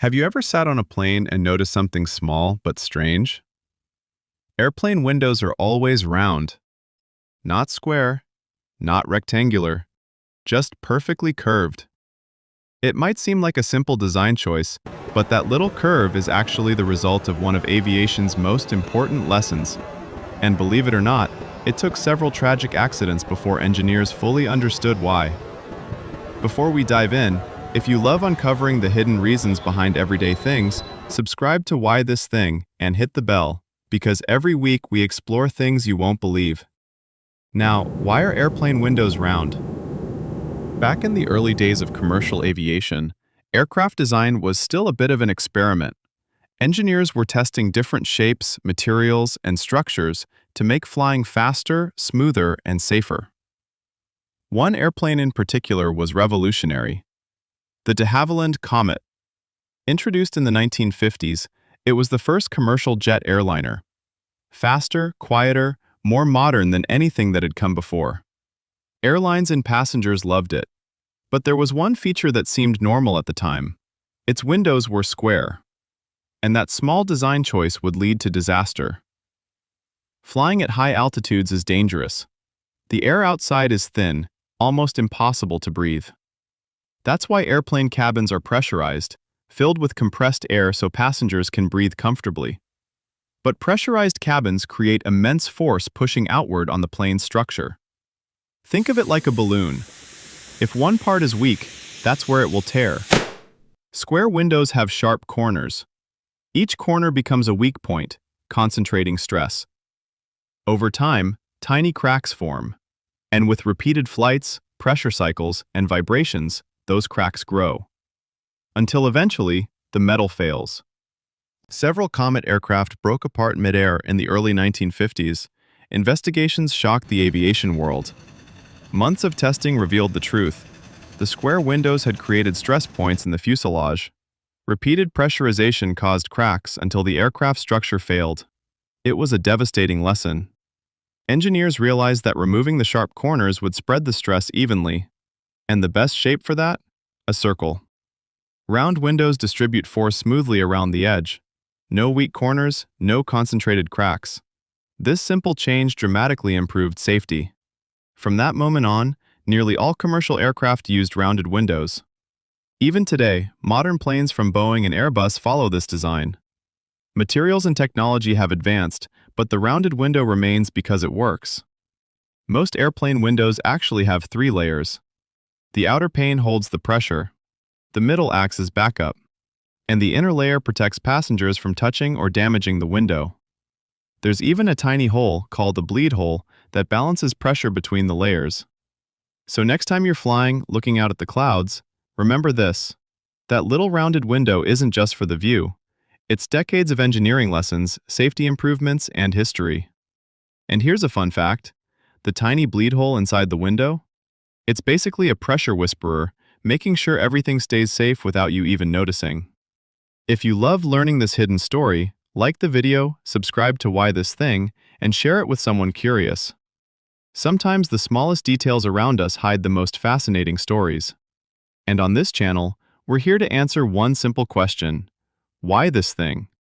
Have you ever sat on a plane and noticed something small but strange? Airplane windows are always round, not square, not rectangular, just perfectly curved. It might seem like a simple design choice, but that little curve is actually the result of one of aviation's most important lessons. And believe it or not, it took several tragic accidents before engineers fully understood why. Before we dive in, if you love uncovering the hidden reasons behind everyday things, subscribe to Why This Thing and hit the bell, because every week we explore things you won't believe. Now, why are airplane windows round? Back in the early days of commercial aviation, aircraft design was still a bit of an experiment. Engineers were testing different shapes, materials, and structures to make flying faster, smoother, and safer. One airplane in particular was revolutionary: the de Havilland Comet. Introduced in the 1950s, it was the first commercial jet airliner. Faster, quieter, more modern than anything that had come before. Airlines and passengers loved it. But there was one feature that seemed normal at the time. Its windows were square. And that small design choice would lead to disaster. Flying at high altitudes is dangerous. The air outside is thin, almost impossible to breathe. That's why airplane cabins are pressurized, filled with compressed air so passengers can breathe comfortably. But pressurized cabins create immense force pushing outward on the plane's structure. Think of it like a balloon. If one part is weak, that's where it will tear. Square windows have sharp corners. Each corner becomes a weak point, concentrating stress. Over time, tiny cracks form. And with repeated flights, pressure cycles, and vibrations, those cracks grow. Until eventually, the metal fails. Several Comet aircraft broke apart mid-air in the early 1950s. Investigations shocked the aviation world. Months of testing revealed the truth. The square windows had created stress points in the fuselage. Repeated pressurization caused cracks until the aircraft structure failed. It was a devastating lesson. Engineers realized that removing the sharp corners would spread the stress evenly. And the best shape for that? A circle. Round windows distribute force smoothly around the edge. No weak corners, no concentrated cracks. This simple change dramatically improved safety. From that moment on, nearly all commercial aircraft used rounded windows. Even today, modern planes from Boeing and Airbus follow this design. Materials and technology have advanced, but the rounded window remains because it works. Most airplane windows actually have 3 layers. The outer pane holds the pressure, the middle acts as backup, and the inner layer protects passengers from touching or damaging the window. There's even a tiny hole, called the bleed hole, that balances pressure between the layers. So next time you're flying, looking out at the clouds, remember this: that little rounded window isn't just for the view. It's decades of engineering lessons, safety improvements, and history. And here's a fun fact: the tiny bleed hole inside the window? It's basically a pressure whisperer, making sure everything stays safe without you even noticing. If you love learning this hidden story, like the video, subscribe to Why This Thing, and share it with someone curious. Sometimes the smallest details around us hide the most fascinating stories. And on this channel, we're here to answer one simple question: why this thing?